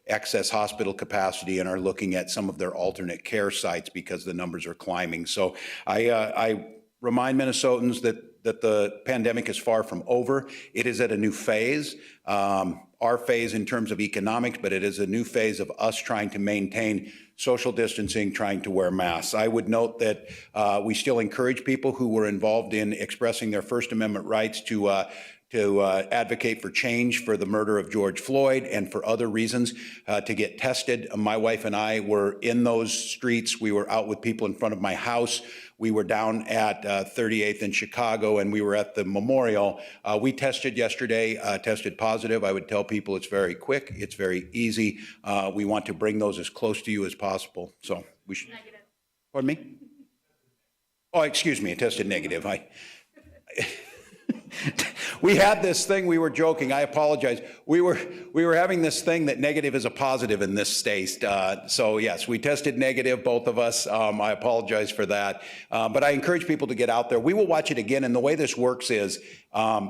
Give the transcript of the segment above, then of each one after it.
excess hospital capacity and are looking at some of their alternate care sites because the numbers are climbing. So I remind Minnesotans that the pandemic is far from over. It is at a new phase, our phase in terms of economics, but it is a new phase of us trying to maintain social distancing, trying to wear masks. I would note that we still encourage people who were involved in expressing their First Amendment rights to advocate for change for the murder of George Floyd and for other reasons to get tested. My wife and I were in those streets. We were out with people in front of my house. We were down at 38th in Chicago, and we were at the memorial. We tested yesterday, tested positive. I would tell people it's very quick. It's very easy. We want to bring those as close to you as possible. So we should. Negative. Pardon me? Oh, excuse me. I tested negative. We had this thing, we were joking, I apologize. We were having this thing that negative is a positive in this state. So yes, we tested negative, both of us. I apologize for that. But I encourage people to get out there. We will watch it again, and the way this works is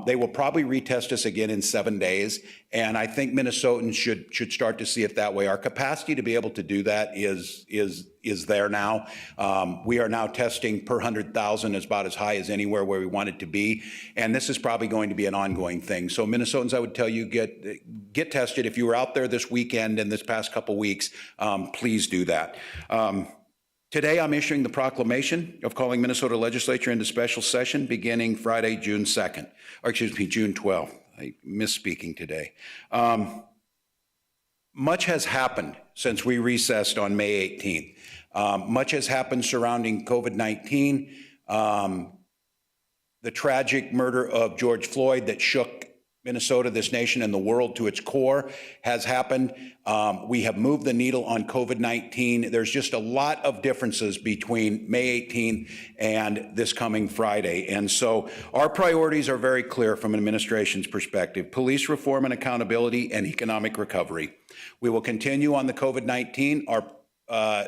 they will probably retest us again in 7 days. And I think Minnesotans should start to see it that way. Our capacity to be able to do that is there now. We are now testing per 100,000 is about as high as anywhere where we want it to be. And this is probably going to be an ongoing thing. So Minnesotans, I would tell you, get tested. If you were out there this weekend and this past couple weeks, please do that. Today, I'm issuing the proclamation of calling Minnesota legislature into special session beginning Friday, June 2nd, or excuse me, June 12th. I misspeaking today. Much has happened since we recessed on May 18th. Much has happened surrounding COVID-19, the tragic murder of George Floyd that shook Minnesota, this nation, and the world to its core has happened. We have moved the needle on COVID-19. There's just a lot of differences between May 18th and this coming Friday. And so our priorities are very clear from an administration's perspective: police reform and accountability and economic recovery. We will continue on the COVID-19. Our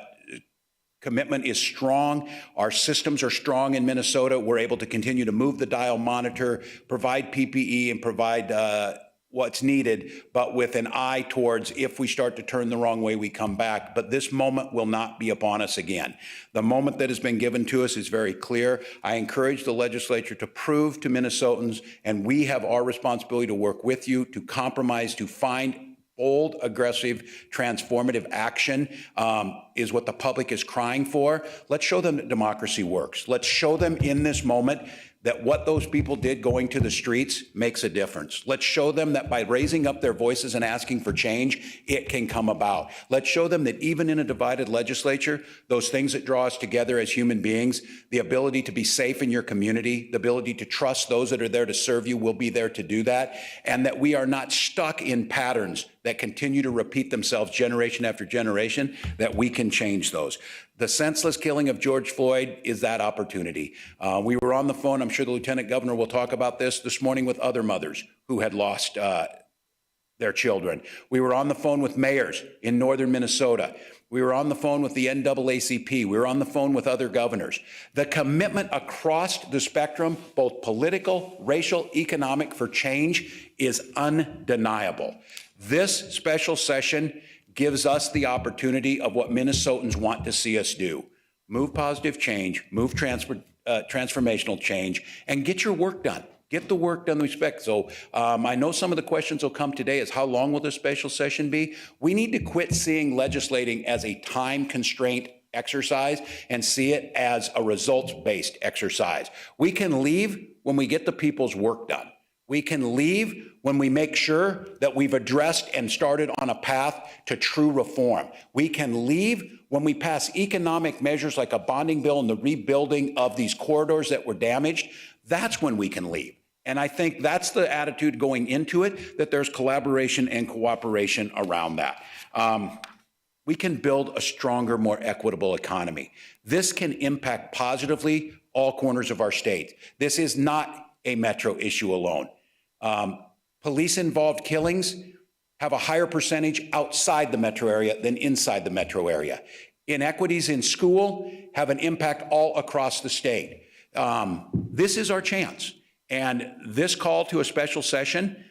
commitment is strong. Our systems are strong in Minnesota. We're able to continue to move the dial, monitor, provide PPE, and provide what's needed, but with an eye towards if we start to turn the wrong way, we come back. But this moment will not be upon us again. The moment that has been given to us is very clear. I encourage the legislature to prove to Minnesotans, and we have our responsibility to work with you, to compromise, to find bold, aggressive, transformative action is what the public is crying for. Let's show them that democracy works. Let's show them in this moment that what those people did going to the streets makes a difference. Let's show them that by raising up their voices and asking for change, it can come about. Let's show them that even in a divided legislature, those things that draw us together as human beings, the ability to be safe in your community, the ability to trust those that are there to serve you will be there to do that, and that we are not stuck in patterns that continue to repeat themselves generation after generation, that we can change those. The senseless killing of George Floyd is that opportunity. We were on the phone, I'm sure the Lieutenant Governor will talk about this morning, with other mothers who had lost their children. We were on the phone with mayors in northern Minnesota. We were on the phone with the NAACP. We were on the phone with other governors. The commitment across the spectrum, both political, racial, economic, for change is undeniable. This special session gives us the opportunity of what Minnesotans want to see us do: move positive change, move transformational change, and get your work done. Get the work done with respect. So I know some of the questions will come today is how long will this special session be? We need to quit seeing legislating as a time constraint exercise and see it as a results-based exercise. We can leave when we get the people's work done. We can leave when we make sure that we've addressed and started on a path to true reform. We can leave when we pass economic measures like a bonding bill and the rebuilding of these corridors that were damaged. That's when we can leave. And I think that's the attitude going into it, that there's collaboration and cooperation around that. We can build a stronger, more equitable economy. This can impact positively all corners of our state. This is not a metro issue alone. Police-involved killings have a higher percentage outside the metro area than inside the metro area. Inequities in school have an impact all across the state. This is our chance. And this call to a special session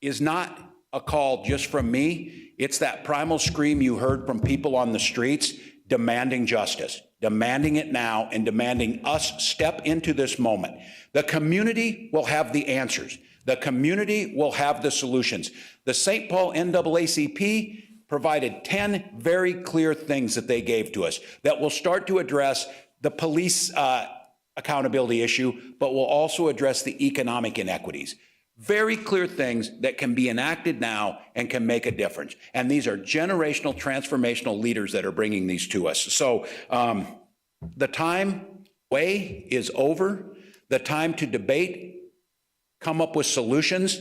is not a call just from me. It's that primal scream you heard from people on the streets demanding justice, demanding it now, and demanding us step into this moment. The community will have the answers. The community will have the solutions. The St. Paul NAACP provided 10 very clear things that they gave to us that will start to address the police accountability issue, but will also address the economic inequities. Very clear things that can be enacted now and can make a difference. And these are generational, transformational leaders that are bringing these to us. So the time way is over. The time to debate, come up with solutions,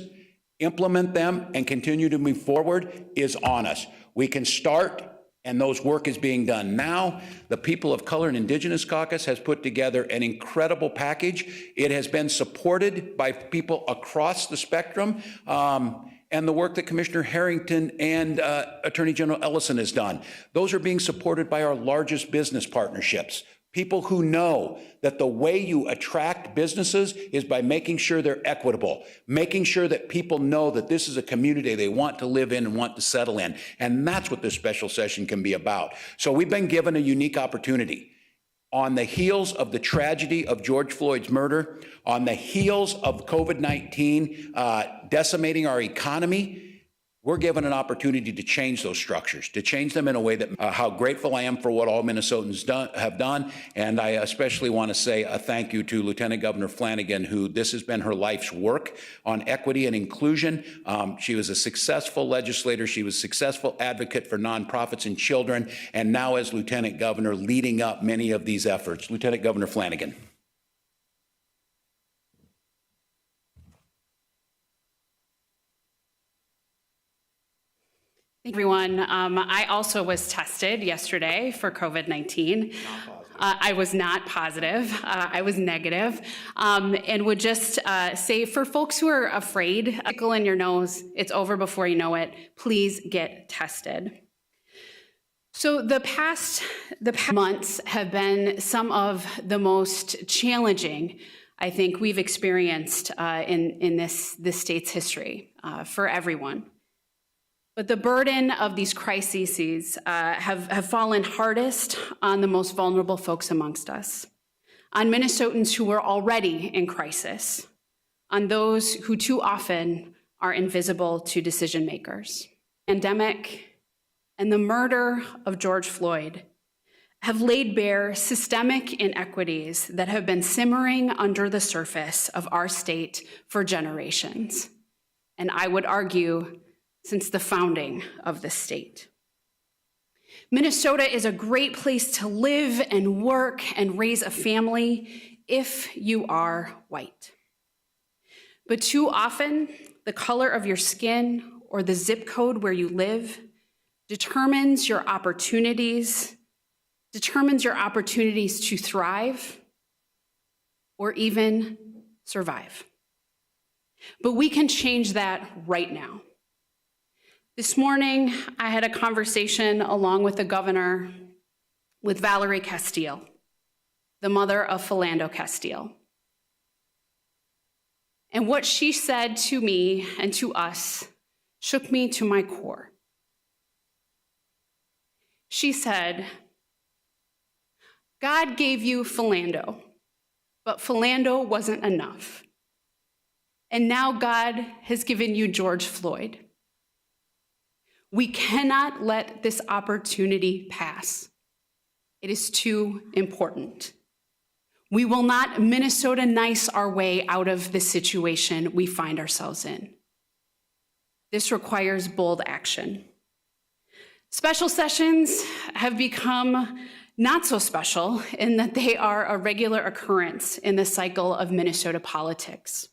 implement them, and continue to move forward is on us. We can start, and those work is being done now. The People of Color and Indigenous Caucus has put together an incredible package. It has been supported by people across the spectrum, and the work that Commissioner Harrington and Attorney General Ellison has done. Those are being supported by our largest business partnerships. People who know that the way you attract businesses is by making sure they're equitable, making sure that people know that this is a community they want to live in and want to settle in. And that's what this special session can be about. So we've been given a unique opportunity. On the heels of the tragedy of George Floyd's murder, on the heels of COVID-19 decimating our economy, we're given an opportunity to change those structures, to change them in a way that how grateful I am for what all Minnesotans have done. And I especially want to say a thank you to Lieutenant Governor Flanagan, who this has been her life's work on equity and inclusion. She was a successful legislator. She was a successful advocate for nonprofits and children. And now as Lieutenant Governor, leading up many of these efforts. Lieutenant Governor Flanagan. Everyone, I also was tested yesterday for COVID-19. I was not positive. I was negative. And would just say for folks who are afraid, tickle in your nose, it's over before you know it, please get tested. So the past months have been some of the most challenging, I think, we've experienced in this state's history for everyone. But the burden of these crises have fallen hardest on the most vulnerable folks amongst us, on Minnesotans who were already in crisis, on those who too often are invisible to decision makers. The pandemic and the murder of George Floyd have laid bare systemic inequities that have been simmering under the surface of our state for generations. And I would argue, since the founding of the state. Minnesota is a great place to live and work and raise a family if you are white. But too often, the color of your skin or the zip code where you live determines your opportunities to thrive or even survive. But we can change that right now. This morning, I had a conversation along with the governor with Valerie Castile, the mother of Philando Castile. And what she said to me and to us shook me to my core. She said, God gave you Philando, but Philando wasn't enough. And now God has given you George Floyd. We cannot let this opportunity pass. It is too important. We will not Minnesota nice our way out of the situation we find ourselves in. This requires bold action. Special sessions have become not so special in that they are a regular occurrence in the cycle of Minnesota politics.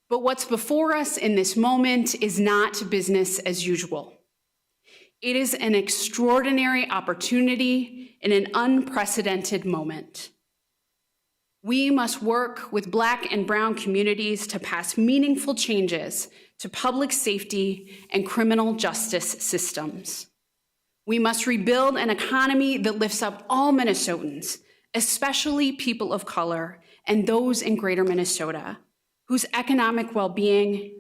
But what's before us in this moment is not business as usual. It is an extraordinary opportunity in an unprecedented moment. We must work with Black and Brown communities to pass meaningful changes to public safety and criminal justice systems. We must rebuild an economy that lifts up all Minnesotans, especially people of color and those in greater Minnesota, whose economic well-being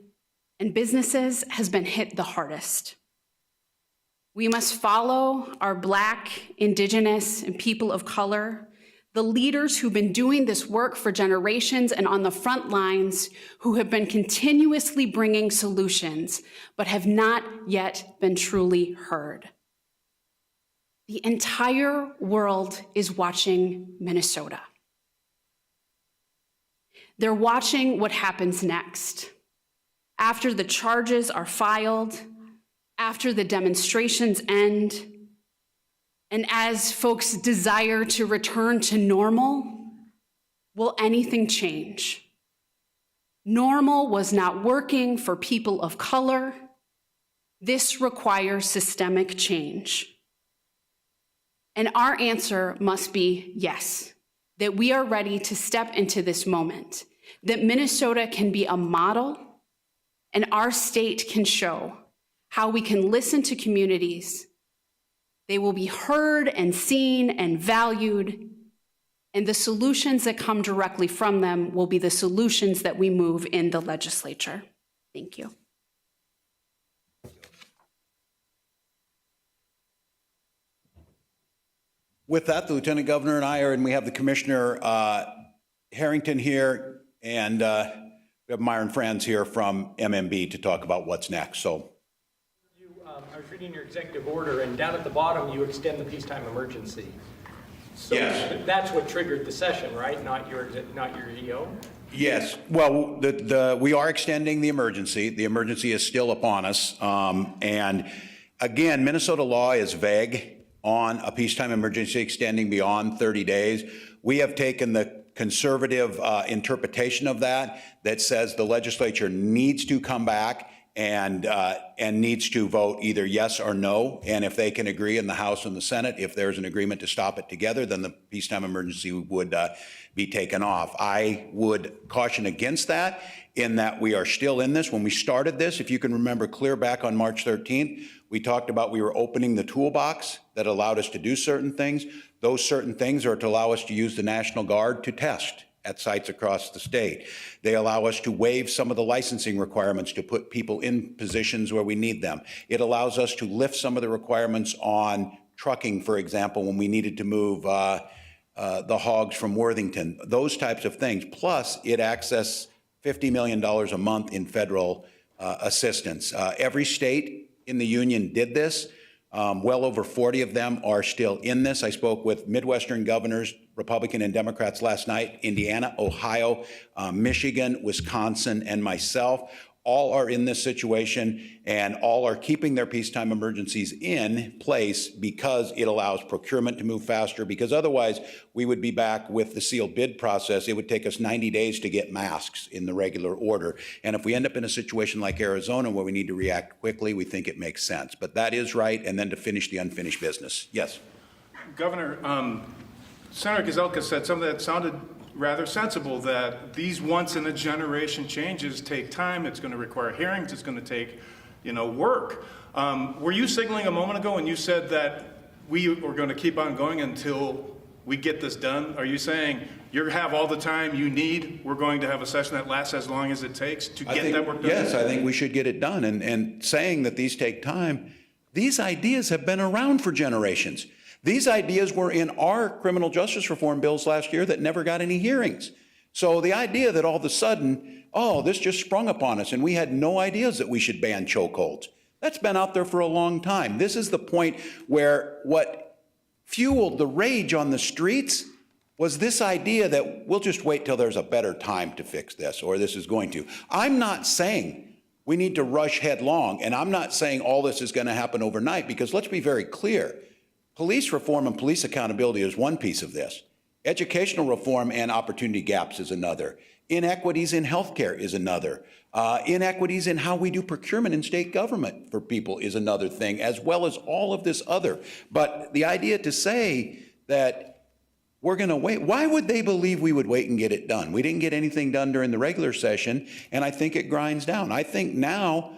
and businesses has been hit the hardest. We must follow our Black, Indigenous, and people of color, the leaders who've been doing this work for generations and on the front lines, who have been continuously bringing solutions, but have not yet been truly heard. The entire world is watching Minnesota. They're watching what happens next. After the charges are filed, after the demonstrations end, and as folks desire to return to normal, will anything change? Normal was not working for people of color. This requires systemic change. And our answer must be yes, that we are ready to step into this moment, that Minnesota can be a model, and our state can show how we can listen to communities. They will be heard and seen and valued, and the solutions that come directly from them will be the solutions that we move in the legislature. Thank you. With that, the Lieutenant Governor and I and we have the Commissioner Harrington here, and we have Myron Franz here from MMB to talk about what's next. So, I was reading your executive order, and down at the bottom, you extend the peacetime emergency. So yes. That's what triggered the session, right? Not your EO? Yes. Well, we are extending the emergency. The emergency is still upon us. And again, Minnesota law is vague on a peacetime emergency extending beyond 30 days. We have taken the conservative interpretation of that says the legislature needs to come back and needs to vote either yes or no. And if they can agree in the House and the Senate, if there's an agreement to stop it together, then the peacetime emergency would be taken off. I would caution against that in that we are still in this. When we started this, if you can remember clear back on March 13th, we talked about we were opening the toolbox that allowed us to do certain things. Those certain things are to allow us to use the National Guard to test at sites across the state. They allow us to waive some of the licensing requirements to put people in positions where we need them. It allows us to lift some of the requirements on trucking, for example, when we needed to move the hogs from Worthington, those types of things. Plus, it accesses $50 million a month in federal assistance. Every state in the union did this. Well over 40 of them are still in this. I spoke with Midwestern governors, Republican and Democrats last night, Indiana, Ohio, Michigan, Wisconsin, and myself. All are in this situation, and all are keeping their peacetime emergencies in place because it allows procurement to move faster, because otherwise we would be back with the sealed bid process. It would take us 90 days to get masks in the regular order. And if we end up in a situation like Arizona where we need to react quickly, we think it makes sense. But that is right, and then to finish the unfinished business. Yes? Governor, Senator Gazelka said something that sounded rather sensible, that these once-in-a-generation changes take time. It's going to require hearings. It's going to take, work. Were you signaling a moment ago when you said that we were going to keep on going until we get this done? Are you saying you have all the time you need? We're going to have a session that lasts as long as it takes to get that work done? Yes, I think we should get it done. And saying that these take time, these ideas have been around for generations. These ideas were in our criminal justice reform bills last year that never got any hearings. So the idea that all of a sudden, this just sprung upon us and we had no ideas that we should ban chokeholds, that's been out there for a long time. This is the point where what fueled the rage on the streets was this idea that we'll just wait till there's a better time to fix this, or this is going to. I'm not saying we need to rush headlong, and I'm not saying all this is going to happen overnight, because let's be very clear. Police reform and police accountability is one piece of this. Educational reform and opportunity gaps is another. Inequities in healthcare is another. Inequities in how we do procurement in state government for people is another thing, as well as all of this other. But the idea to say that we're going to wait, why would they believe we would wait and get it done? We didn't get anything done during the regular session, and I think it grinds down. I think now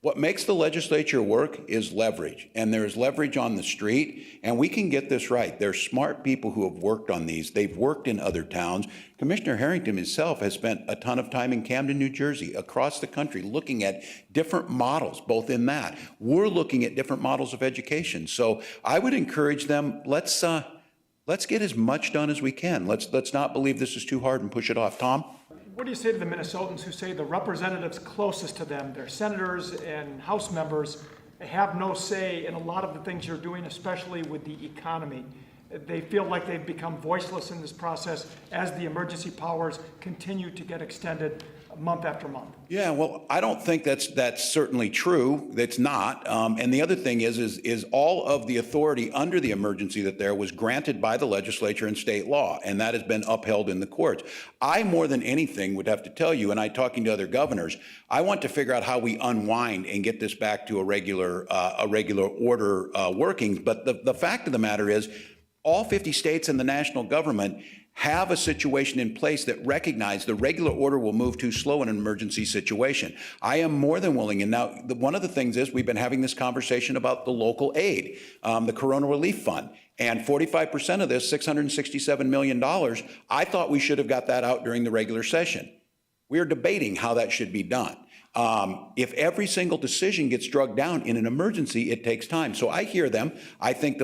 What makes the legislature work is leverage, and there's leverage on the street, and we can get this right. There's smart people who have worked on these. They've worked in other towns. Commissioner Harrington himself has spent a ton of time in Camden, New Jersey, across the country, looking at different models, both in that. We're looking at different models of education. So I would encourage them, let's get as much done as we can. Let's not believe this is too hard and push it off. Tom? What do you say to the Minnesotans who say the representatives closest to them, their senators and House members, have no say in a lot of the things you're doing, especially with the economy? They feel like they've become voiceless in this process as the emergency powers continue to get extended month after month. Yeah, well, I don't think that's certainly true. That's not. And the other thing is all of the authority under the emergency that there was granted by the legislature and state law, and that has been upheld in the courts. I, more than anything, would have to tell you, and I talking to other governors, I want to figure out how we unwind and get this back to a regular order working. But the fact of the matter is, all 50 states and the national government have a situation in place that recognize the regular order will move too slow in an emergency situation. I am more than willing, and now one of the things is we've been having this conversation about the local aid, the Corona Relief Fund, and 45% of this, $667 million, I thought we should have got that out during the regular session. We are debating how that should be done. If every single decision gets drugged down in an emergency, it takes time. So I hear them. I think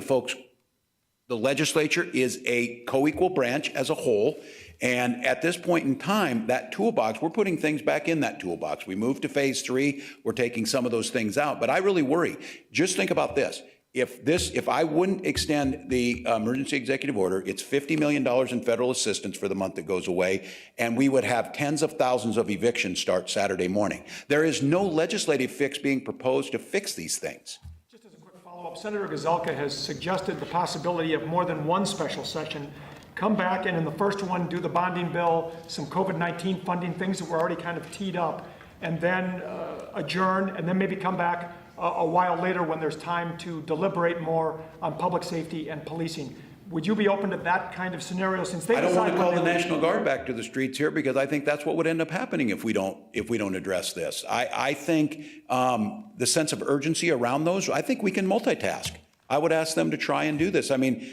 the legislature is a co-equal branch as a whole, and at this point in time, that toolbox, we're putting things back in that toolbox. We moved to phase 3, we're taking some of those things out, but I really worry. Just think about this. If I wouldn't extend the emergency executive order, it's $50 million in federal assistance for the month that goes away, and we would have tens of thousands of evictions start Saturday morning. There is no legislative fix being proposed to fix these things. Senator Gazelka has suggested the possibility of more than one special session. Come back and in the first one do the bonding bill, some COVID-19 funding, things that were already kind of teed up, and then adjourn, and then maybe come back a while later when there's time to deliberate more on public safety and policing. Would you be open to that kind of scenario since they I don't want to call the decide National Guard back to the streets here because I think that's what would end up happening if we don't address this. I think the sense of urgency around those, I think we can multitask. I would ask them to try and do this. I mean,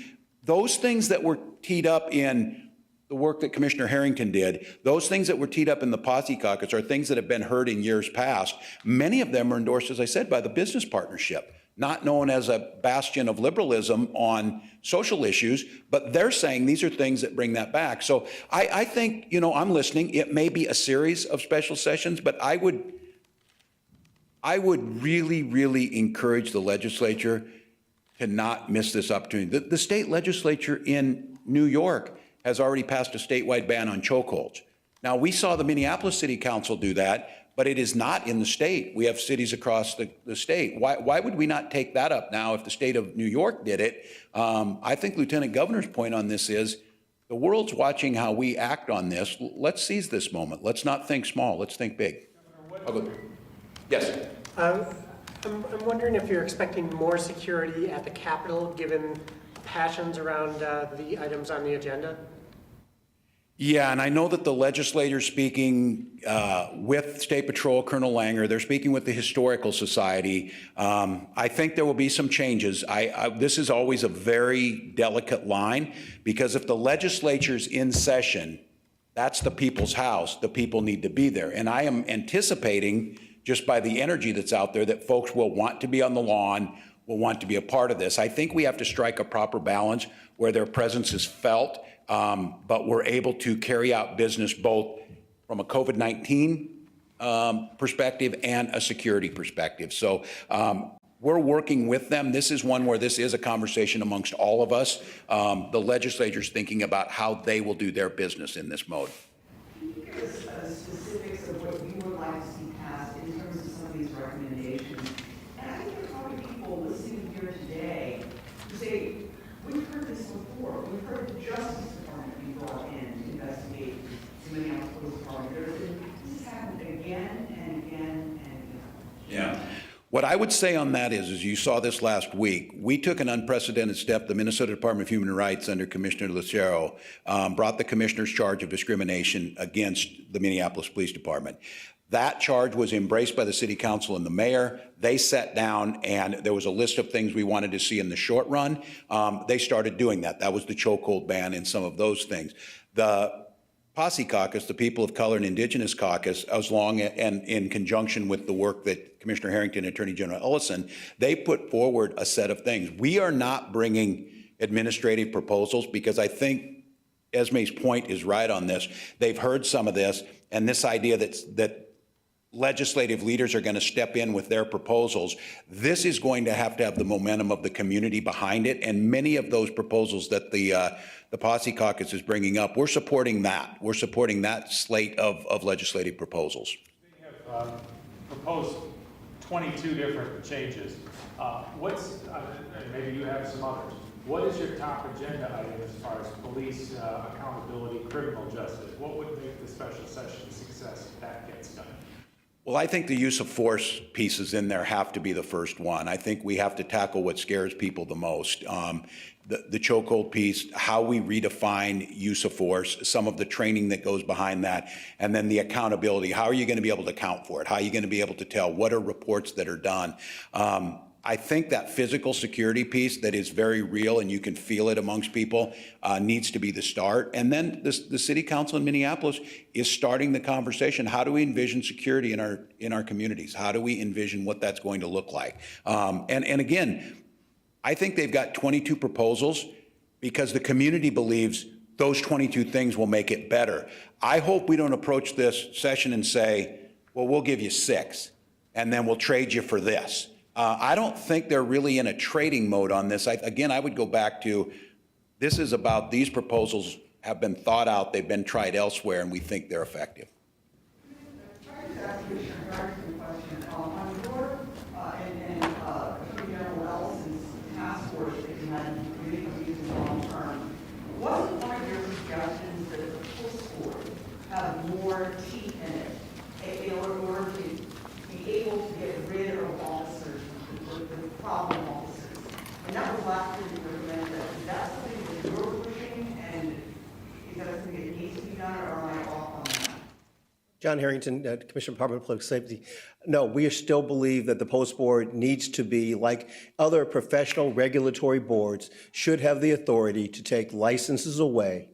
those things that were teed up in the work that Commissioner Harrington did, those things that were teed up in the Posse Caucus are things that have been heard in years past. Many of them are endorsed, as I said, by the business partnership, not known as a bastion of liberalism on social issues, but they're saying these are things that bring that back. So I think, I'm listening. It may be a series of special sessions, but I would really, really encourage the legislature to not miss this opportunity. The state legislature in New York has already passed a statewide ban on chokeholds. Now, we saw the Minneapolis City Council do that, but it is not in the state. We have cities across the state. Why would we not take that up now if the state of New York did it? I think Lieutenant Governor's point on this is the world's watching how we act on this. Let's seize this moment. Let's not think small. Let's think big. Yes. I'm wondering if you're expecting more security at the Capitol given passions around the items on the agenda? Yeah, and I know that the legislators speaking with State Patrol, Colonel Langer, they're speaking with the Historical Society. I think there will be some changes. This is always a very delicate line because if the legislature's in session, that's the people's house. The people need to be there. And I am anticipating, just by the energy that's out there, that folks will want to be on the lawn, will want to be a part of this. I think we have to strike a proper balance where their presence is felt, but we're able to carry out business both from a COVID-19 perspective and a security perspective. So we're working with them. This is one where this is a conversation amongst all of us. The legislature's thinking about how they will do their business in this mode. Can you give us specifics of what you would like to see passed in terms of some of these recommendations? And I think there are probably people listening here today who say, we've heard this before. We've heard the Justice Department be brought in to investigate the Minneapolis Police Department. This has happened again and again and again. Yeah. What I would say on that is you saw this last week, we took an unprecedented step. The Minnesota Department of Human Rights under Commissioner Lucero brought the commissioner's charge of discrimination against the Minneapolis Police Department. That charge was embraced by the city council and the mayor. They sat down and there was a list of things we wanted to see in the short run. They started doing that. That was the chokehold ban and some of those things. The Posse Caucus, the People of Color and Indigenous Caucus, as long and in conjunction with the work that Commissioner Harrington and Attorney General Ellison, they put forward a set of things. We are not bringing administrative proposals because I think Esme's point is right on this. They've heard some of this, and this idea that legislative leaders are going to step in with their proposals. This is going to have the momentum of the community behind it, and many of those proposals that the Posse Caucus is bringing up, we're supporting that. We're supporting that slate of legislative proposals. They have proposed 22 different changes. And maybe you have some others. What is your top agenda item as far as police accountability, criminal justice? What would make the special session a success if that gets done? Well, I think the use of force pieces in there have to be the first one. I think we have to tackle what scares people the most. The chokehold piece, how we redefine use of force, some of the training that goes behind that, and then the accountability. How are you going to be able to account for it? How are you going to be able to tell what are reports that are done? I think that physical security piece that is very real and you can feel it amongst people needs to be the start. And then the city council in Minneapolis is starting the conversation. How do we envision security in our communities? How do we envision what that's going to look like? And again, I think they've got 22 proposals because the community believes those 22 things will make it better. I hope we don't approach this session and say, well, we'll give you 6 and then we'll trade you for this. I don't think they're really in a trading mode on this. Again, I would go back to, this is about these proposals have been thought out, they've been tried elsewhere, and we think they're effective. I just ask you a question. On your and Attorney General Ellison's task force that you had in the long term, wasn't one of your suggestions that the police board have more teeth in it in order to be able to get rid of officers, the problem officers? And that was last year you recommended that. Is that something that you're pushing, and is that something that needs to be done, or am I off on that? John Harrington, Commissioner of Public Safety. No, we still believe that the Post Board needs to be, like other professional regulatory boards, should have the authority to take licenses away.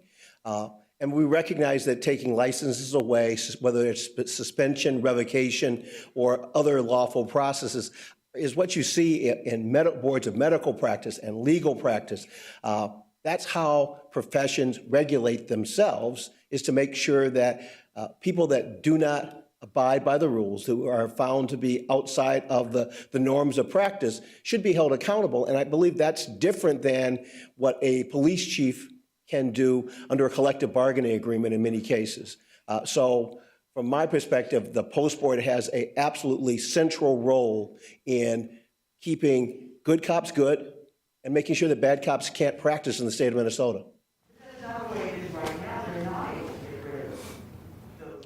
And we recognize that taking licenses away, whether it's suspension, revocation, or other lawful processes, is what you see in boards of medical practice and legal practice. That's how professions regulate themselves, is to make sure that people that do not abide by the rules, who are found to be outside of the norms of practice, should be held accountable. And I believe that's different than what a police chief can do under a collective bargaining agreement in many cases. So from my perspective, the Post Board has an absolutely central role in keeping good cops good and making sure that bad cops can't practice in the state of Minnesota. That's not the way it is right now. They're not able to get rid of those.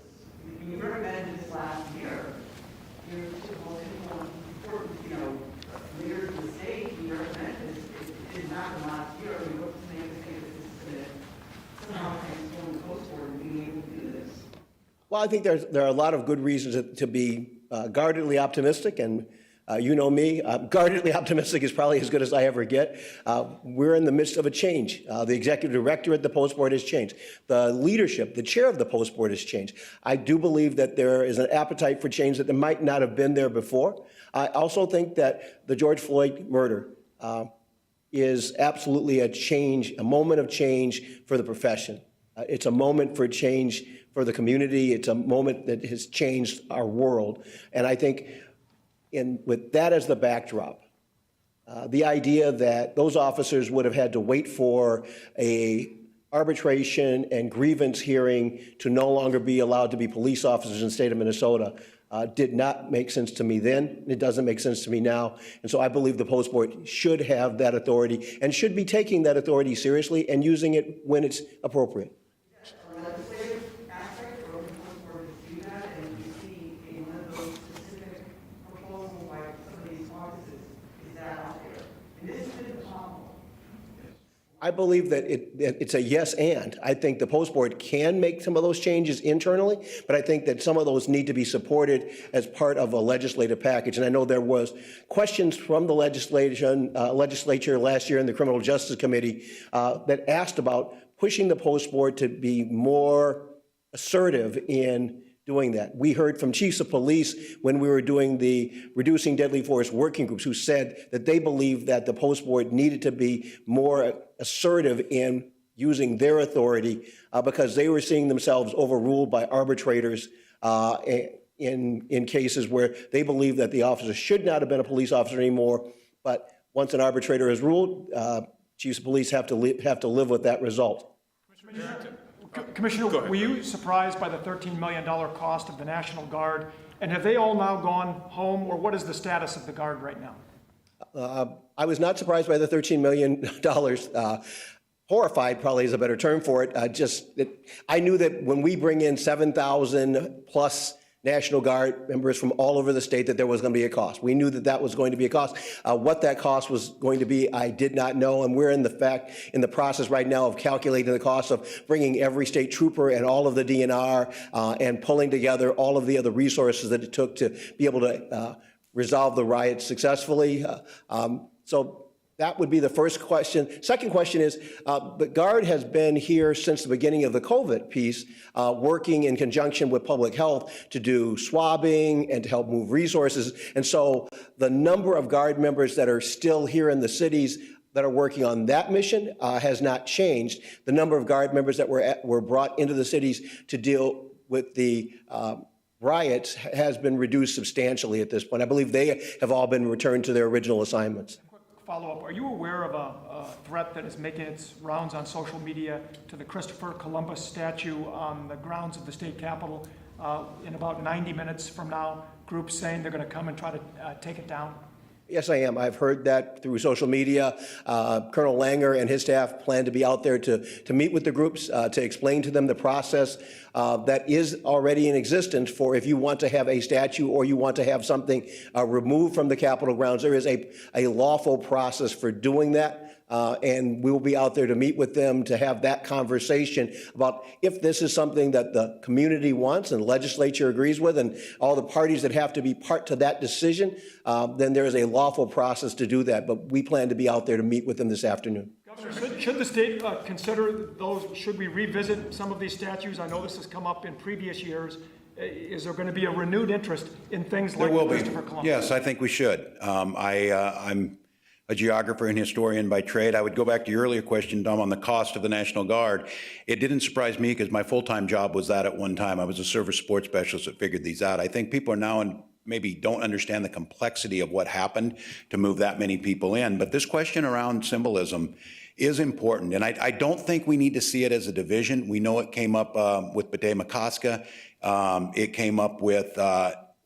You recommended this last year. You're the most important, leaders in the state. You recommended this. It did not come last year. We hope to make this going to somehow transform the Post Board and being able to do this. Well, I think there are a lot of good reasons to be guardedly optimistic, and you know me, guardedly optimistic is probably as good as I ever get. We're in the midst of a change. The executive director at the Post Board has changed. The leadership, the chair of the Post Board has changed. I do believe that there is an appetite for change that there might not have been there before. I also think that the George Floyd murder is absolutely a moment of change for the profession. It's a moment for change for the community. It's a moment that has changed our world. And I think with that as the backdrop, the idea that those officers would have had to wait for a arbitration and grievance hearing to no longer be allowed to be police officers in the state of Minnesota did not make sense to me then. It doesn't make sense to me now. And so I believe the Post Board should have that authority and should be taking that authority seriously and using it when it's appropriate. I believe that it's a yes and. I think the post board can make some of those changes internally, but I think that some of those need to be supported as part of a legislative package. And I know there was questions from the legislature last year in the Criminal Justice Committee that asked about pushing the post board to be more assertive in doing that. We heard from chiefs of police when we were doing the Reducing Deadly Force working groups who said that they believed that the post board needed to be more assertive in using their authority because they were seeing themselves overruled by arbitrators in cases where they believed that the officer should not have been a police officer anymore. But once an arbitrator is ruled, chiefs of police have to live with that result. Commissioner, were you surprised by the $13 million cost of the National Guard? And have they all now gone home, or what is the status of the Guard right now? I was not surprised by the $13 million. Horrified probably is a better term for it. I knew that when we bring in 7,000 plus National Guard members from all over the state that there was going to be a cost. We knew that that was going to be a cost. What that cost was going to be, I did not know, and we're in the process right now of calculating the cost of bringing every state trooper and all of the DNR and pulling together all of the other resources that it took to be able to resolve the riots successfully. So that would be the first question. Second question is, the Guard has been here since the beginning of the COVID piece, working in conjunction with public health to do swabbing and to help move resources. And so the number of Guard members that are still here in the cities that are working on that mission has not changed. The number of Guard members that were brought into the cities to deal with the riots has been reduced substantially at this point. I believe they have all been returned to their original assignments. Follow-up, are you aware of a threat that is making its rounds on social media to the Christopher Columbus statue on the grounds of the state capitol? In about 90 minutes from now, groups saying they're going to come and try to take it down? Yes, I am. I've heard that through social media. Colonel Langer and his staff plan to be out there to meet with the groups, to explain to them the process that is already in existence for if you want to have a statue or you want to have something removed from the Capitol grounds. There is a lawful process for doing that. And we will be out there to meet with them to have that conversation about if this is something that the community wants and the legislature agrees with and all the parties that have to be part to that decision, then there is a lawful process to do that. But we plan to be out there to meet with them this afternoon. Governor, should the state consider those, should we revisit some of these statues? I know this has come up in previous years. Is there going to be a renewed interest in things like Christopher Columbus? Yes, I think we should. I'm a geographer and historian by trade. I would go back to your earlier question, Dom, on the cost of the National Guard. It didn't surprise me because my full-time job was that at one time. I was a service sports specialist that figured these out. I think people are now and maybe don't understand the complexity of what happened to move that many people in. But this question around symbolism is important. And I don't think we need to see it as a division. We know it came up with Bate Makaska. It came up with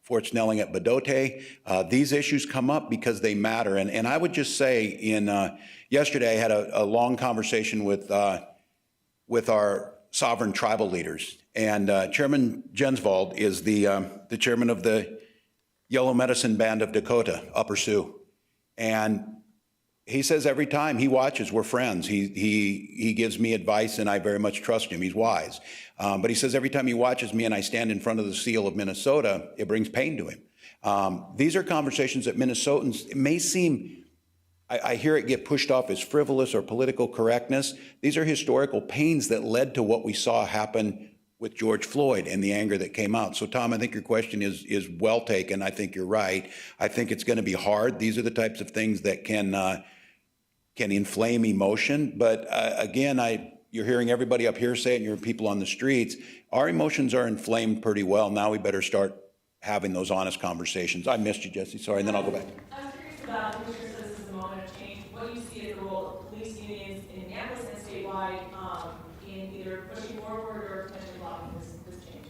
Fort Snelling at Badote. These issues come up because they matter. And I would just say yesterday I had a long conversation with our sovereign tribal leaders. And Chairman Jensvold is the chairman of the Yellow Medicine Band of Dakota, Upper Sioux. And he says every time he watches, we're friends. He gives me advice and I very much trust him. He's wise. But he says every time he watches me and I stand in front of the seal of Minnesota, it brings pain to him. These are conversations that Minnesotans, it may seem, I hear it get pushed off as frivolous or political correctness. These are historical pains that led to what we saw happen with George Floyd and the anger that came out. So, Tom, I think your question is well taken. I think you're right. I think it's going to be hard. These are the types of things that can inflame emotion. But again, you're hearing everybody up here say it, and you're people on the streets. Our emotions are inflamed pretty well. Now we better start having those honest conversations. I missed you, Jesse. Sorry, and then I'll go back. I'm curious about, the Commissioner says this is a moment of change. What do you see as the role of police unions in Minneapolis and statewide in either pushing forward or potentially blocking this change?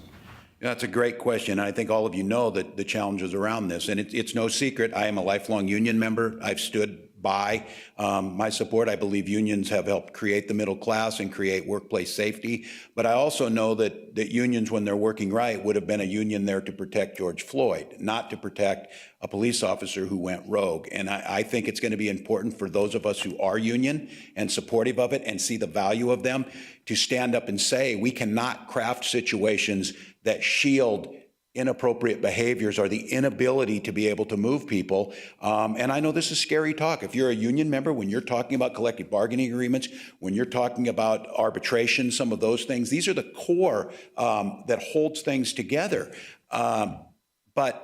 Yeah, that's a great question. I think all of you know that the challenges around this, and it's no secret. I am a lifelong union member. I've stood by my support. I believe unions have helped create the middle class and create workplace safety. But I also know that unions, when they're working right, would have been a union there to protect George Floyd, not to protect a police officer who went rogue. And I think it's going to be important for those of us who are union and supportive of it and see the value of them to stand up and say we cannot craft situations that shield inappropriate behaviors or the inability to be able to move people. And I know this is scary talk. If you're a union member, when you're talking about collective bargaining agreements, when you're talking about arbitration, some of those things, these are the core that holds things together. But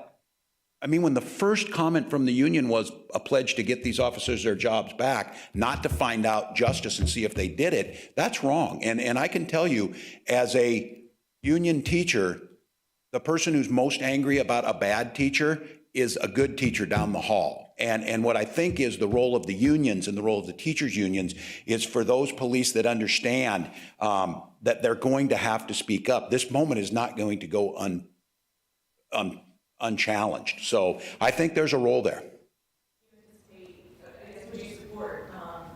I mean, when the first comment from the union was a pledge to get these officers their jobs back, not to find out justice and see if they did it, that's wrong. And I can tell you, as a union teacher, the person who's most angry about a bad teacher is a good teacher down the hall. And what I think is the role of the unions and the role of the teachers' unions is for those police that understand that they're going to have to speak up. This moment is not going to go unchallenged. So I think there's a role there. Would you support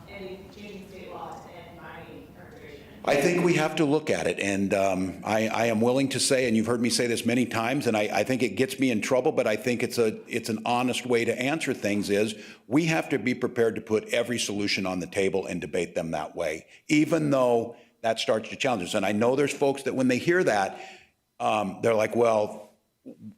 any changing state laws and binding arbitration? I think we have to look at it, and I am willing to say, and you've heard me say this many times, and I think it gets me in trouble, but I think it's an honest way to answer things is we have to be prepared to put every solution on the table and debate them that way, even though that starts to challenge us. And I know there's folks that when they hear that, they're like, well,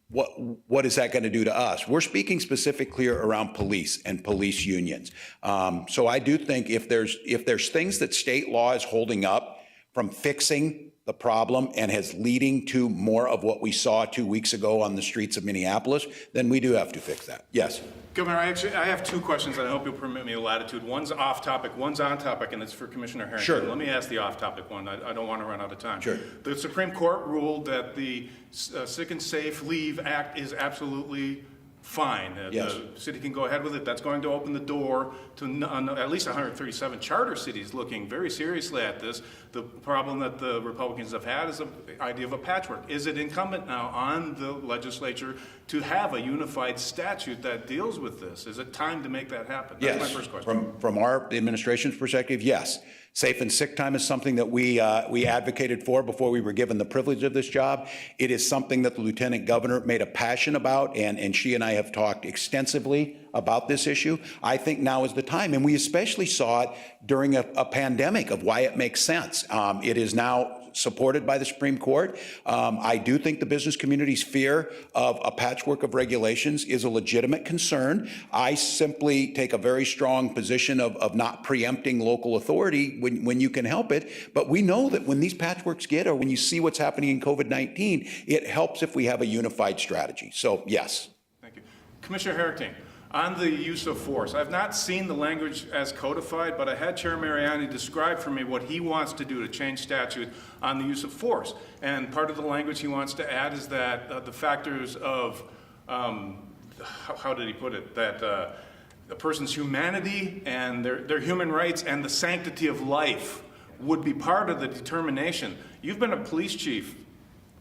what is that going to do to us? We're speaking specifically around police and police unions. So I do think if there's things that state law is holding up from fixing the problem and has leading to more of what we saw 2 weeks ago on the streets of Minneapolis, then we do have to fix that. Yes. Governor, I have two questions, and I hope you'll permit me a latitude. One's off topic, one's on topic, and it's for Commissioner Harrington. Sure. Let me ask the off topic one. I don't want to run out of time. Sure. The Supreme Court ruled that the Sick and Safe Leave Act is absolutely fine. Yes. The city can go ahead with it. That's going to open the door to at least 137 charter cities looking very seriously at this. The problem that the Republicans have had is the idea of a patchwork. Is it incumbent now on the legislature to have a unified statute that deals with this? Is it time to make that happen? That's my first question. From our administration's perspective, yes. Safe and sick time is something that we advocated for before we were given the privilege of this job. It is something that the Lieutenant Governor made a passion about, and she and I have talked extensively about this issue. I think now is the time, and we especially saw it during a pandemic of why it makes sense. It is now supported by the Supreme Court. I do think the business community's fear of a patchwork of regulations is a legitimate concern. I simply take a very strong position of not preempting local authority when you can help it. But we know that when these patchworks get, or when you see what's happening in COVID-19, it helps if we have a unified strategy. So, yes. Thank you. Commissioner Harrington, on the use of force, I've not seen the language as codified, but I had Chair Mariani describe for me what he wants to do to change statute on the use of force. And part of the language he wants to add is that the factors of, how did he put it, that a person's humanity and their human rights and the sanctity of life would be part of the determination. You've been a police chief.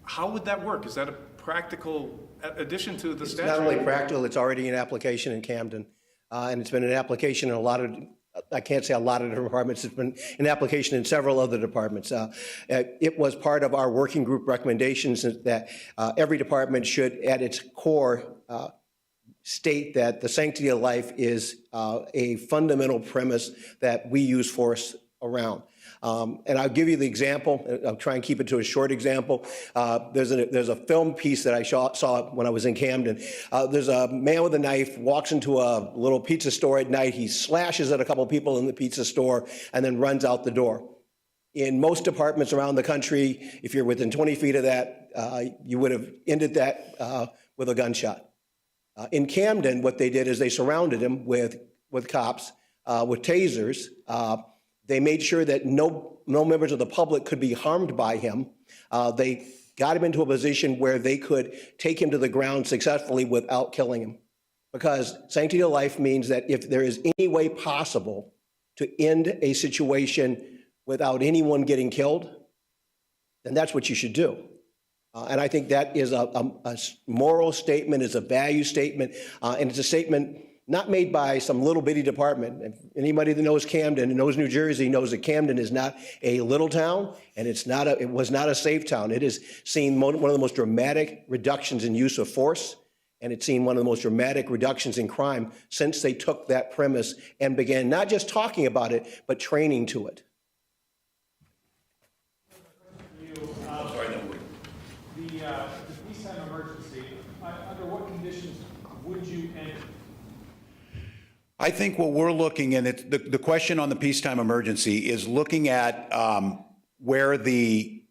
How would that work? Is that a practical addition to the statute? It's not only practical, it's already in application in Camden. And it's been an application in a lot of, I can't say a lot of departments, it's been an application in several other departments. It was part of our working group recommendations that every department should, at its core, state that the sanctity of life is a fundamental premise that we use force around. And I'll give you the example. I'll try and keep it to a short example. There's a film piece that I saw when I was in Camden. There's a man with a knife, walks into a little pizza store at night. He slashes at a couple people in the pizza store and then runs out the door. In most departments around the country, if you're within 20 feet of that, you would have ended that with a gunshot. In Camden, what they did is they surrounded him with cops, with tasers. They made sure that no members of the public could be harmed by him. They got him into a position where they could take him to the ground successfully without killing him. Because sanctity of life means that if there is any way possible to end a situation without anyone getting killed, then that's what you should do. And I think that is a moral statement, it's a value statement, and it's a statement not made by some little bitty department. If anybody that knows Camden and knows New Jersey knows that Camden is not a little town, and it was not a safe town. It has seen one of the most dramatic reductions in use of force, and it's seen one of the most dramatic reductions in crime since they took that premise and began not just talking about it, but training to it. The peacetime emergency, under what conditions would you enter? I think what we're looking at, the question on the peacetime emergency is looking at where the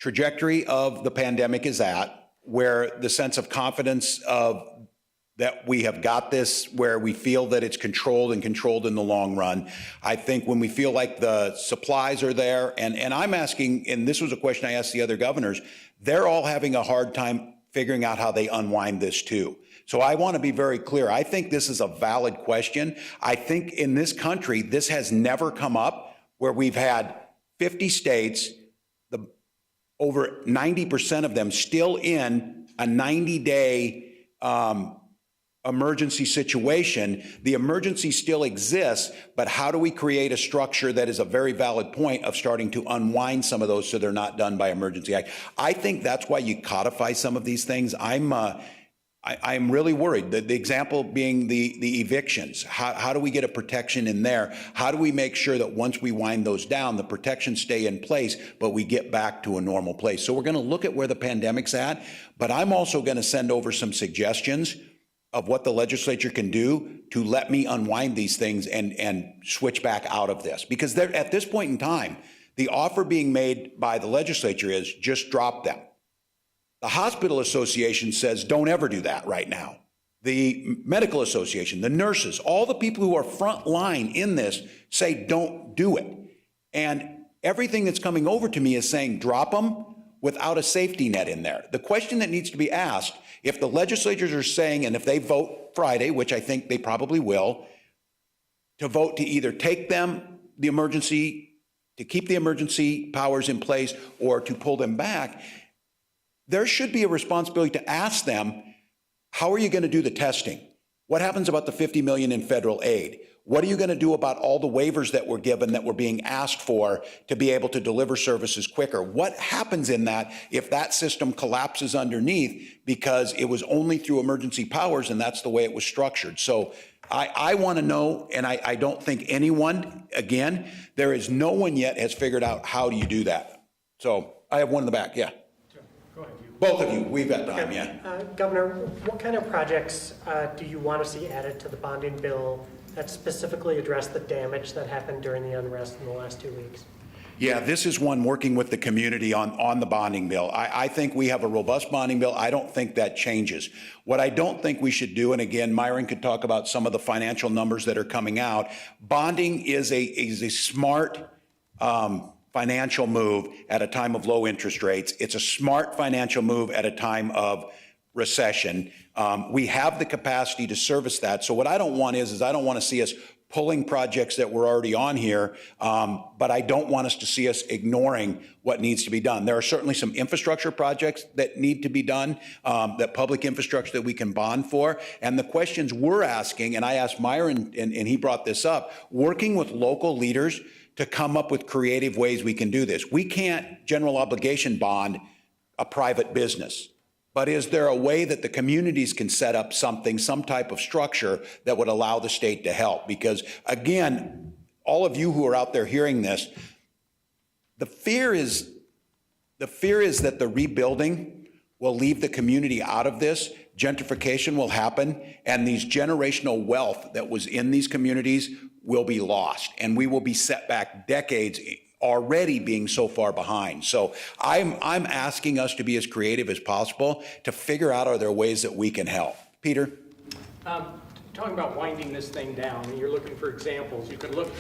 trajectory of the pandemic is at, where the sense of confidence of that we have got this, where we feel that it's controlled and controlled in the long run. I think when we feel like the supplies are there, and I'm asking, and this was a question I asked the other governors, they're all having a hard time figuring out how they unwind this too. So I want to be very clear. I think this is a valid question. I think in this country, this has never come up where we've had 50 states, over 90% of them still in a 90-day emergency situation. The emergency still exists, but how do we create a structure that is a very valid point of starting to unwind some of those so they're not done by emergency act? I think that's why you codify some of these things. I'm really worried. The example being the evictions. How do we get a protection in there? How do we make sure that once we wind those down, the protections stay in place, but we get back to a normal place? So we're going to look at where the pandemic's at, but I'm also going to send over some suggestions of what the legislature can do to let me unwind these things and switch back out of this. Because at this point in time, the offer being made by the legislature is just drop them. The hospital association says don't ever do that right now. The medical association, the nurses, all the people who are front line in this say don't do it. And everything that's coming over to me is saying drop them without a safety net in there. The question that needs to be asked, if the legislatures are saying, and if they vote Friday, which I think they probably will, to vote to either take them, the emergency, to keep the emergency powers in place or to pull them back, there should be a responsibility to ask them, how are you going to do the testing? What happens about the $50 million in federal aid? What are you going to do about all the waivers that were given that were being asked for to be able to deliver services quicker? What happens in that if that system collapses underneath because it was only through emergency powers and that's the way it was structured? So I want to know, and I don't think anyone, again, there is no one yet has figured out how do you do that. So I have one in the back, yeah. Go ahead, you. Both of you, we've got time, yeah. Governor, what kind of projects do you want to see added to the bonding bill that specifically address the damage that happened during the unrest in the last 2 weeks? Yeah, this is one working with the community on the bonding bill. I think we have a robust bonding bill. I don't think that changes. What I don't think we should do, and again, Myron could talk about some of the financial numbers that are coming out, bonding is a smart financial move at a time of low interest rates. It's a smart financial move at a time of recession. We have the capacity to service that. So what I don't want is I don't want to see us pulling projects that were already on here, but I don't want us to see us ignoring what needs to be done. There are certainly some infrastructure projects that need to be done, that public infrastructure that we can bond for. And the questions we're asking, and I asked Myron, and he brought this up, working with local leaders to come up with creative ways we can do this. We can't general obligation bond a private business. But is there a way that the communities can set up something, some type of structure that would allow the state to help? Because again, all of you who are out there hearing this, the fear is that the rebuilding will leave the community out of this. Gentrification will happen, and these generational wealth that was in these communities will be lost, and we will be set back decades already being so far behind. So I'm asking us to be as creative as possible to figure out, are there ways that we can help? Peter? Talking about winding this thing down, and you're looking for examples. You can look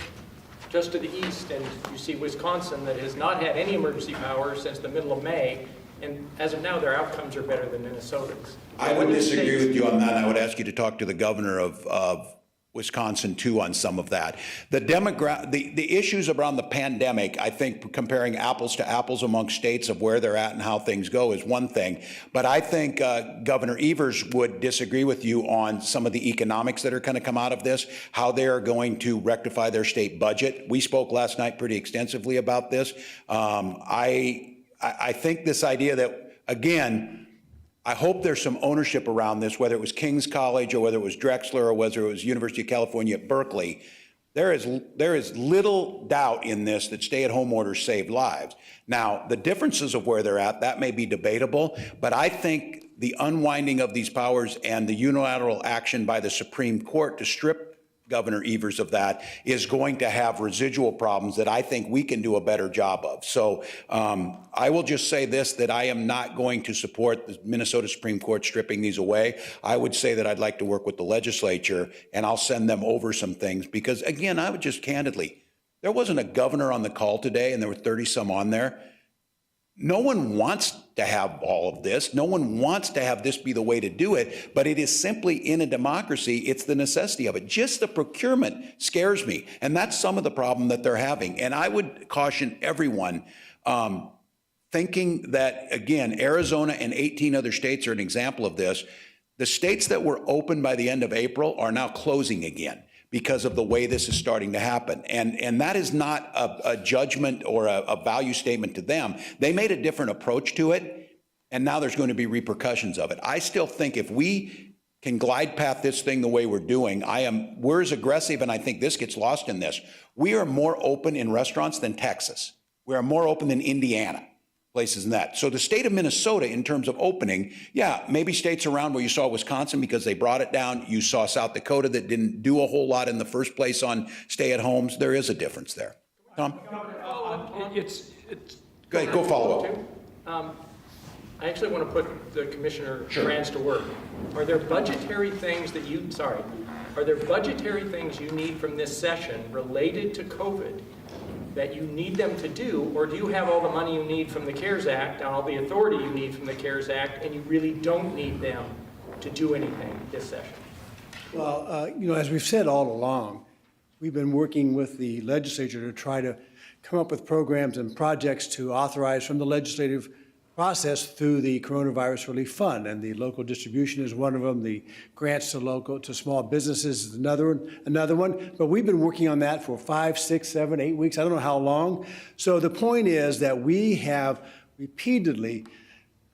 just to the east and you see Wisconsin that has not had any emergency power since the middle of May. And as of now, their outcomes are better than Minnesota's. I would disagree with you on that. I would ask you to talk to the governor of Wisconsin too on some of that. The issues around the pandemic, I think comparing apples to apples among states of where they're at and how things go is one thing. But I think Governor Evers would disagree with you on some of the economics that are going to come out of this, how they are going to rectify their state budget. We spoke last night pretty extensively about this. I think this idea that, again, I hope there's some ownership around this, whether it was King's College or whether it was Drexel or whether it was University of California at Berkeley. There is little doubt in this that stay-at-home orders saved lives. Now, the differences of where they're at, that may be debatable, but I think the unwinding of these powers and the unilateral action by the Supreme Court to strip Governor Evers of that is going to have residual problems that I think we can do a better job of. So I will just say this, that I am not going to support the Minnesota Supreme Court stripping these away. I would say that I'd like to work with the legislature, and I'll send them over some things because, again, I would just candidly, there wasn't a governor on the call today, and there were 30 some on there. No one wants to have all of this. No one wants to have this be the way to do it, but it is simply in a democracy, it's the necessity of it. Just the procurement scares me, and that's some of the problem that they're having. And I would caution everyone thinking that, again, Arizona and 18 other states are an example of this. The states that were open by the end of April are now closing again because of the way this is starting to happen. And that is not a judgment or a value statement to them. They made a different approach to it, and now there's going to be repercussions of it. I still think if we can glide path this thing the way we're doing, we're as aggressive, and I think this gets lost in this. We are more open in restaurants than Texas. We are more open than Indiana, places in that. So the state of Minnesota, in terms of opening, yeah, maybe states around where you saw Wisconsin because they brought it down. You saw South Dakota that didn't do a whole lot in the first place on stay-at-homes. There is a difference there. Tom? Go ahead, go follow up. I actually want to put the Commissioner Franz to work. Are there budgetary things that are there budgetary things you need from this session related to COVID that you need them to do, or do you have all the money you need from the CARES Act and all the authority you need from the CARES Act, and you really don't need them to do anything this session? Well, as we've said all along, we've been working with the legislature to try to come up with programs and projects to authorize from the legislative process through the Coronavirus Relief Fund, and the local distribution is one of them. The grants to small businesses is another one. But we've been working on that for 5, 6, 7, 8 weeks. I don't know how long. So the point is that we have repeatedly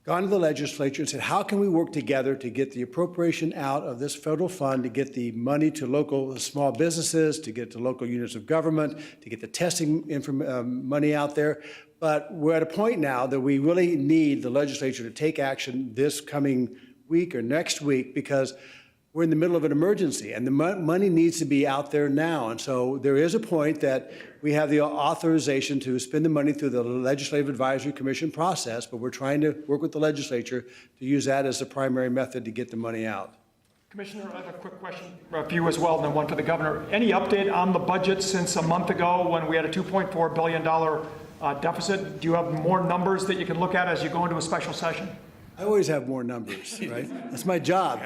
gone to the legislature and said, how can we work together to get the appropriation out of this federal fund, to get the money to local small businesses, to get to local units of government, to get the testing money out there. But we're at a point now that we really need the legislature to take action this coming week or next week, because we're in the middle of an emergency and the money needs to be out there now. And so there is a point that we have the authorization to spend the money through the Legislative Advisory Commission process, but we're trying to work with the legislature to use that as the primary method to get the money out. Commissioner, I have a quick question for you as well, and then one for the governor. Any update on the budget since a month ago when we had a $2.4 billion deficit? Do you have more numbers that you can look at as you go into a special session? I always have more numbers, right? That's my job.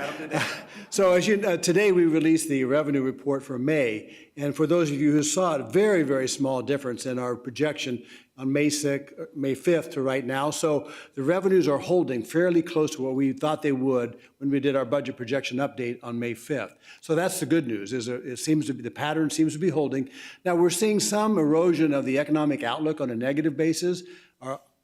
So as today we released the revenue report for May, and for those of you who saw it, very, very small difference in our projection on May 5th to right now. So the revenues are holding fairly close to what we thought they would when we did our budget projection update on May 5th. So that's the good news, is it seems to be, the pattern seems to be holding. Now we're seeing some erosion of the economic outlook on a negative basis.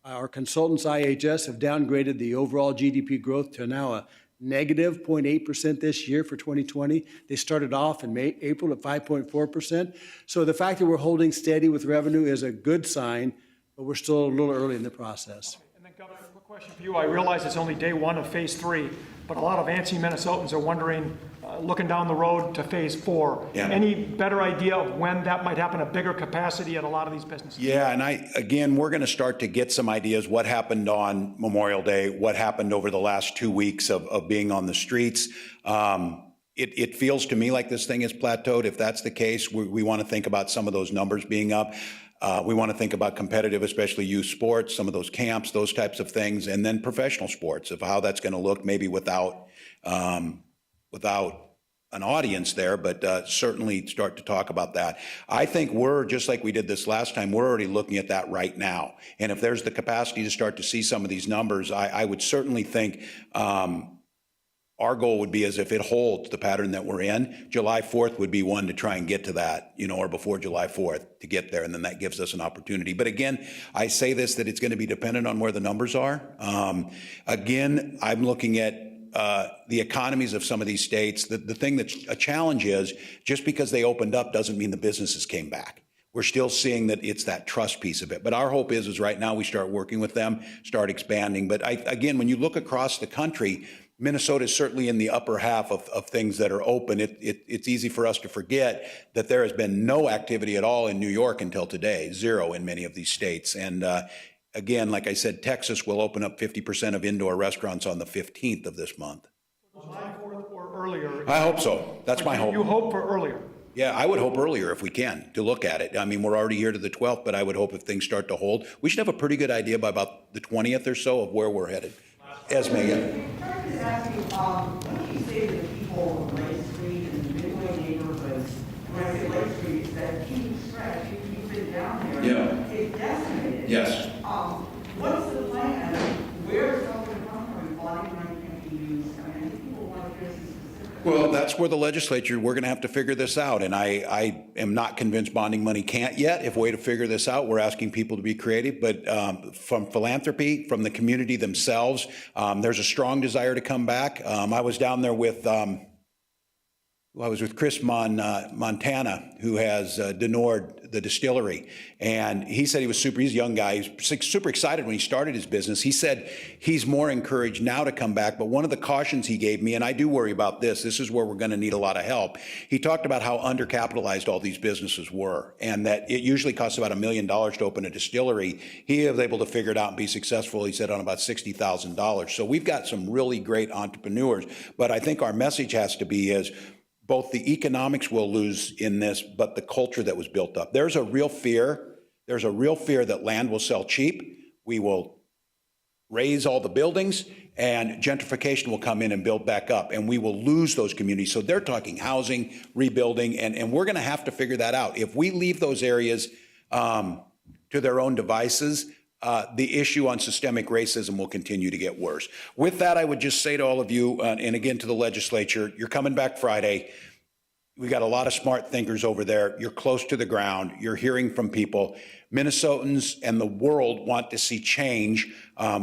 Our consultants, IHS, have downgraded the overall GDP growth to now a negative 0.8% this year for 2020. They started off in April at 5.4%. So the fact that we're holding steady with revenue is a good sign, but we're still a little early in the process. And then, Governor, a quick question for you. I realize it's only day one of phase 3, but a lot of antsy Minnesotans are wondering, looking down the road to phase 4. Yeah. Any better idea of when that might happen, a bigger capacity at a lot of these businesses? Yeah, and again, we're going to start to get some ideas what happened on Memorial Day, what happened over the last 2 weeks of being on the streets. It feels to me like this thing has plateaued. If that's the case, we want to think about some of those numbers being up. We want to think about competitive, especially youth sports, some of those camps, those types of things, and then professional sports, of how that's going to look maybe without an audience there, but certainly start to talk about that. I think we're, just like we did this last time, we're already looking at that right now. And if there's the capacity to start to see some of these numbers, I would certainly think our goal would be, as if it holds the pattern that we're in, July 4th would be one to try and get to that, or before July 4th to get there, and then that gives us an opportunity. But again, I say this, that it's going to be dependent on where the numbers are. Again, I'm looking at the economies of some of these states. The thing that's a challenge is, just because they opened up doesn't mean the businesses came back. We're still seeing that it's that trust piece of it. But our hope is right now we start working with them, start expanding. But again, when you look across the country, Minnesota is certainly in the upper half of things that are open. It's easy for us to forget that there has been no activity at all in New York until today, zero in many of these states. And again, like I said, Texas will open up 50% of indoor restaurants on the 15th of this month. July 4th or earlier? I hope so. That's my hope. You hope for earlier? Yeah, I would hope earlier if we can, to look at it. I mean, we're already here to the 12th, but I would hope if things start to hold, we should have a pretty good idea by about the 20th or so of where we're headed. Esme, yeah. I'm just asking, what do you say to the people on Lake Street and the Midway neighborhoods? When I say Lake Street, it's that huge stretch, you've been down there. Yeah. It's decimated. Yes. What's the plan? Where is all going to come from? Bonding money can be used. I mean, I think people want to hear some specifics. Well, that's where the legislature, we're going to have to figure this out. And I am not convinced bonding money can't yet. If a way to figure this out, we're asking people to be creative. But from philanthropy, from the community themselves, there's a strong desire to come back. I was down there with Chris Montana, who has Denord, the distillery, and he said he's a young guy, he's super excited when he started his business. He said he's more encouraged now to come back, but one of the cautions he gave me, and I do worry about this is where we're going to need a lot of help. He talked about how undercapitalized all these businesses were, and that it usually costs about $1 million to open a distillery. He was able to figure it out and be successful, he said, on about $60,000. So we've got some really great entrepreneurs, but I think our message has to be is, both the economics will lose in this, but the culture that was built up. There's a real fear that land will sell cheap. We will raise all the buildings and gentrification will come in and build back up, and we will lose those communities. So they're talking housing, rebuilding, and we're going to have to figure that out. If we leave those areas to their own devices, the issue on systemic racism will continue to get worse. With that, I would just say to all of you, and again to the legislature, you're coming back Friday. We got a lot of smart thinkers over there. You're close to the ground. You're hearing from people. Minnesotans and the world want to see change.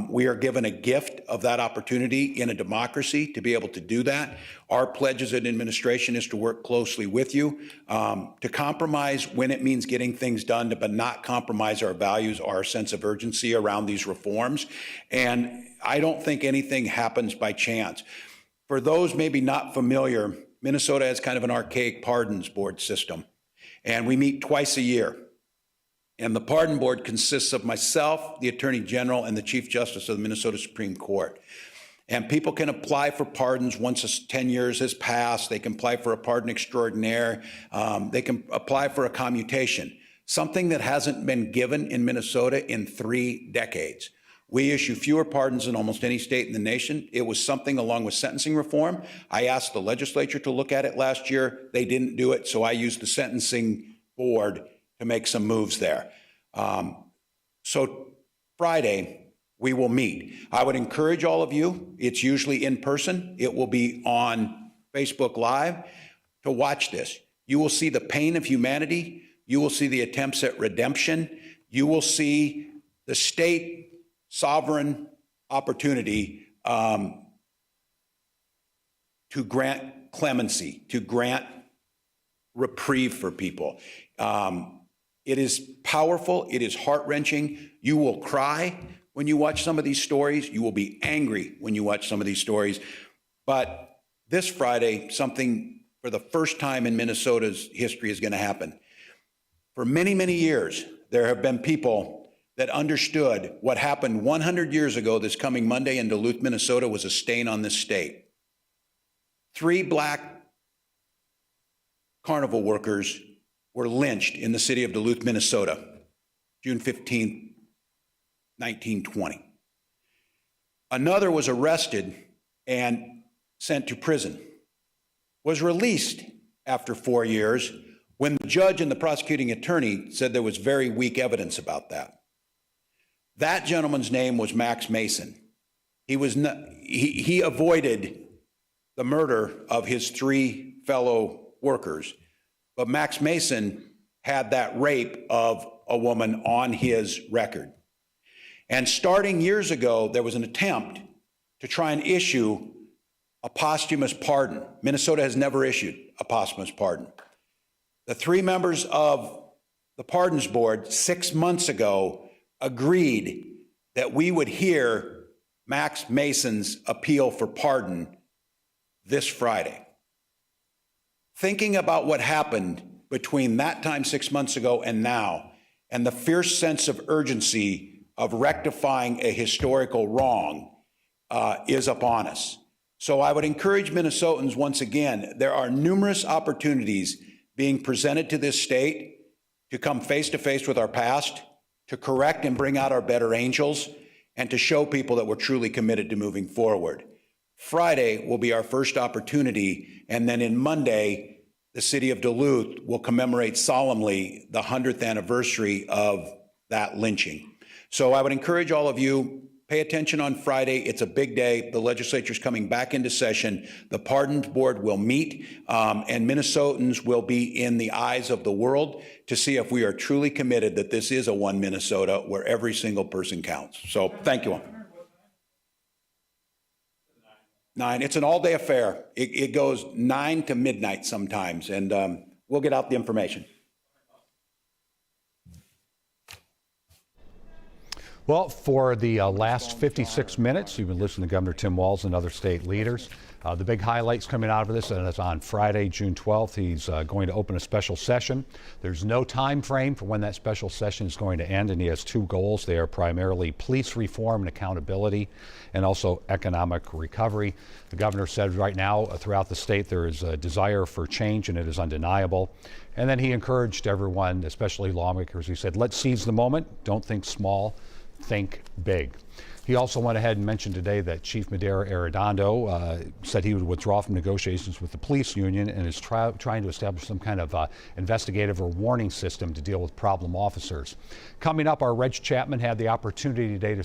We are given a gift of that opportunity in a democracy to be able to do that. Our pledge as an administration is to work closely with you, to compromise when it means getting things done, but not compromise our values, our sense of urgency around these reforms. And I don't think anything happens by chance. For those maybe not familiar, Minnesota has kind of an archaic pardons board system, and we meet twice a year. And the pardon board consists of myself, the Attorney General, and the Chief Justice of the Minnesota Supreme Court. And people can apply for pardons once 10 years has passed. They can apply for a pardon extraordinaire. They can apply for a commutation, something that hasn't been given in Minnesota in 3 decades. We issue fewer pardons than almost any state in the nation. It was something along with sentencing reform. I asked the legislature to look at it last year. They didn't do it, so I used the sentencing board to make some moves there. So Friday, we will meet. I would encourage all of you, it's usually in person. It will be on Facebook Live to watch this. You will see the pain of humanity. You will see the attempts at redemption. You will see the state sovereign opportunity to grant clemency, to grant reprieve for people. It is powerful. It is heart-wrenching. You will cry when you watch some of these stories. You will be angry when you watch some of these stories. But this Friday, something for the first time in Minnesota's history is going to happen. For many, many years, there have been people that understood what happened 100 years ago this coming Monday in Duluth, Minnesota was a stain on this state. 3 black carnival workers were lynched in the city of Duluth, Minnesota, June 15, 1920. Another was arrested and sent to prison. was released after 4 years when the judge and the prosecuting attorney said there was very weak evidence about that. That gentleman's name was Max Mason. He avoided the murder of his 3 fellow workers, but Max Mason had that rape of a woman on his record. And starting years ago, there was an attempt to try and issue a posthumous pardon. Minnesota has never issued a posthumous pardon. The 3 members of the Pardons Board 6 months ago agreed that we would hear Max Mason's appeal for pardon this Friday. Thinking about what happened between that time 6 months ago and now, and the fierce sense of urgency of rectifying a historical wrong is upon us. So I would encourage Minnesotans, once again, there are numerous opportunities being presented to this state to come face to face with our past, to correct and bring out our better angels, and to show people that we're truly committed to moving forward. Friday will be our first opportunity, and then in Monday, the city of Duluth will commemorate solemnly the 100th anniversary of that lynching. So I would encourage all of you, pay attention on Friday. It's a big day. The legislature's coming back into session. The Pardons Board will meet, and Minnesotans will be in the eyes of the world to see if we are truly committed that this is a one Minnesota where every single person counts. So thank you all. 9. It's an all-day affair. It goes 9 to midnight sometimes, and we'll get out the information. Well, for the last 56 minutes, you've been listening to Governor Tim Walz and other state leaders. The big highlights coming out of this, and it's on Friday, June 12th. He's going to open a special session. There's no time frame for when that special session is going to end, and he has 2 goals. They are primarily police reform and accountability, and also economic recovery. The governor said right now throughout the state there is a desire for change, and it is undeniable. And then he encouraged everyone, especially lawmakers, he said, let's seize the moment. Don't think small, think big. He also went ahead and mentioned today that Chief Madera Arredondo said he would withdraw from negotiations with the police union and is trying to establish some kind of investigative or warning system to deal with problem officers. Coming up, our Reg Chapman had the opportunity today to